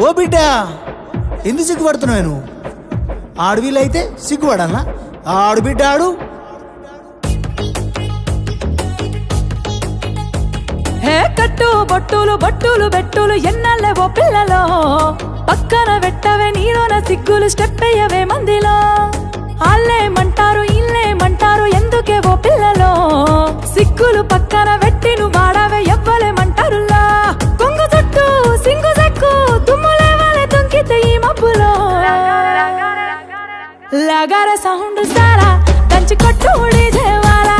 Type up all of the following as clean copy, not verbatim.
ఓ బిడ్డ ఎందుకు సిగ్గుపడుతున్నావు నువ్వు? ఆడవిలైతే సిగ్గుపడాలా? ఆడు బిడ్డ ఆడు. హే కట్టు బొట్టులు బొట్టులు బెట్టులు ఎన్నల్లే ఓ పిల్లలో, పక్కన పెట్టవే నీలోన సిగ్గులు స్టెప్ అయ్యవే మందిలో. ఆళ్ళేమంటారు ఇల్లేమంటారు ఎందుకే ఓ పిల్లలో, సిగ్గులు పక్కన పెట్టి నువ్వు వాడవే ఎవ్వలేమంటారులా. కొంగు చుట్టూ సింగు సెక్కు తుమ్ములే వాళ్ళే తుంకితే ఈ మబ్బులో. లగార సౌండ్ సారా దంచి కొట్టు డీజేవాలా,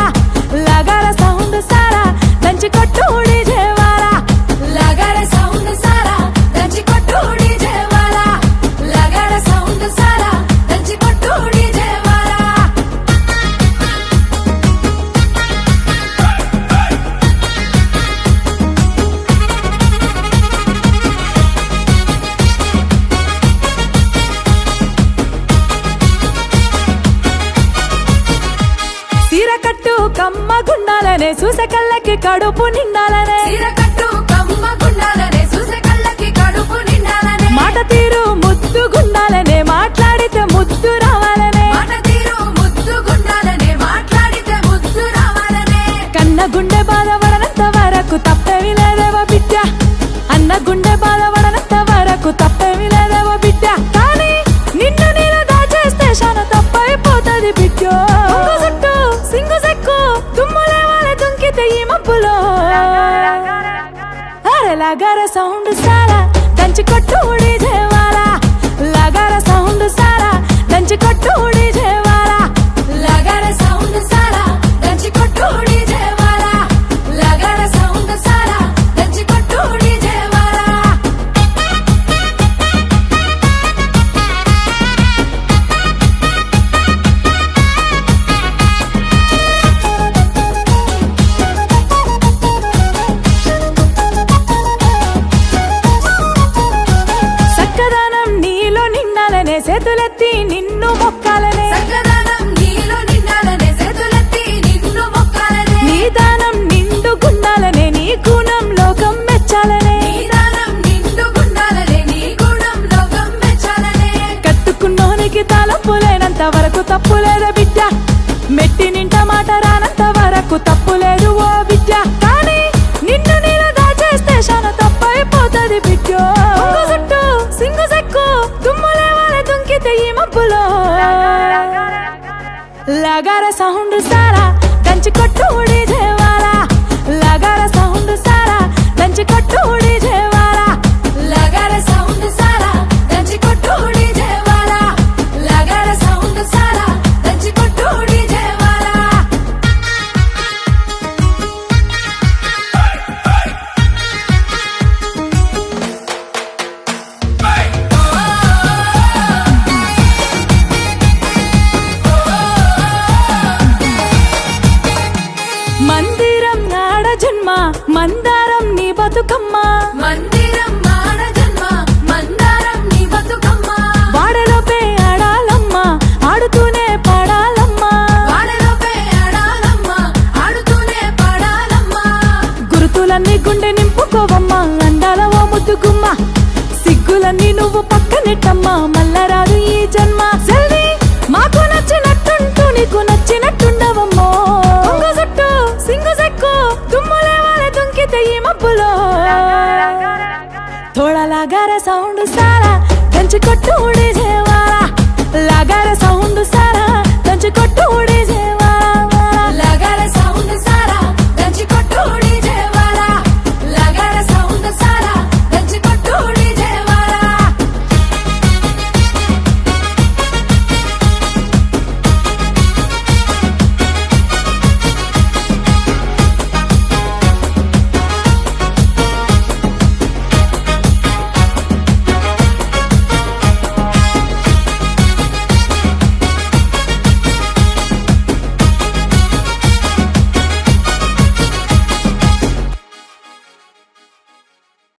లగార సౌండ్ సారా దంచి కొట్టు డీజేవాలా, లగార సౌండ్ సారా దంచి కొట్టు డీజేవాలా, లగార సౌండ్ సారా దంచి కొట్టు డీజేవాలా. సీర కట్టు కమ్మ గుండాలనే చూసే కళ్ళకి కడుపు నిండాలనే, సీర కట్టు కమ్మ గుండాలనే చూసే కళ్ళకి కడుపు నిండాలనే. మాట తీరు ముద్దు గుండాలనే మాట్లాడితే ముద్దు రావాలనే, మాట తీరు ముద్దు గుండాలనే మాట్లాడితే ముద్దు రావాలనే. కన్న గుండె బాధపడనంత వరకు తప్పేమి లేదేవో బిడ్డ, అన్న గుండె బాధపడనంత వరకు తప్పేమి లేదేవో బిడ్డ. కానీ నిన్ను నేను దాచేస్తే శాన తప్పైపోతుంది బిడ్డ. సింగు సెక్కు తుమ్ములే వాళ్ళే తుంకితే ఈ మబ్బులో. అరే లగార సౌండ్ సారా దంచి కొట్టు డీజేవాలా, లగార సౌండ్ సారా దంచి కొట్టు డీజేవాలా, లగార సౌండ్ సారా దంచి కొట్టు డీజేవాలా, లగార సౌండ్ సారా దంచి కొట్టు డీజేవాలా. సక్కదనం నీలో నిండాలనే చేతులెత్తి నిన్ను మొక్కాలనే, సక్కదనం నీలో నిండాలనే చేతులెత్తి నిన్ను మొక్కాలనే. నీ దానం నిండు గుండాలనే నీ గుణం లోకం మెచ్చాలనే, నీ దానం నిండు గుండాలనే నీ గుణం లోకం మెచ్చాలనే. కట్టుకున్నోనికి తలపు లేనంత వరకు తప్పు లేదా బిడ్డ, మెట్టి నింట మాట రానంత వరకు తప్పు లేదు ఓ బిడ్డ. కానీ నిన్ను నేను దాచేస్తే శాన తప్పైపోతుంది బిడ్డ. చుట్టూ సింగు సెక్కు తుమ్ములే వాళ్ళే తుంకితే ఈ మబ్బులో. లగార సౌండ్ సారా దంచి కొట్టు డీజేవాలా, లగార సౌండ్ సారా దంచి కొట్టు డీజేవాలా, లగార సౌండ్ సారా దంచి కొట్టు డీజేవాలా, లగార సౌండ్ సారా దంచి కొట్టు డీజేవాలా. మందిరం నాడ జన్మ మందారం నీ బతుకమ్మ, మందిరం నాడ జన్మ మందారం నీ బతుకమ్మ. వాడలోపే ఆడాలమ్మ ఆడుతూనే పాడాలమ్మ, వాడలోపే ఆడాలమ్మ ఆడుతూనే పాడాలమ్మ. గురుతులన్నీ గుండె నింపుకోవమ్మ అందాల ఓ ముద్దు గుమ్మ, సిగ్గులన్నీ నువ్వు పక్కనెట్టమ్మ మల్లరాదు ఈ జన్మ. సెల్వి మాకు నచ్చినట్టుంటూ నీకు నచ్చినట్టుండవమ్మో. కొంగు చుట్టూ సింగు సెక్కు తుమ్ములే వాళ్ళే తుంకితే ఈ మబ్బులో. थोड़ा लगा रे साउंड सारा गंज को टूट जेवाला लगा रे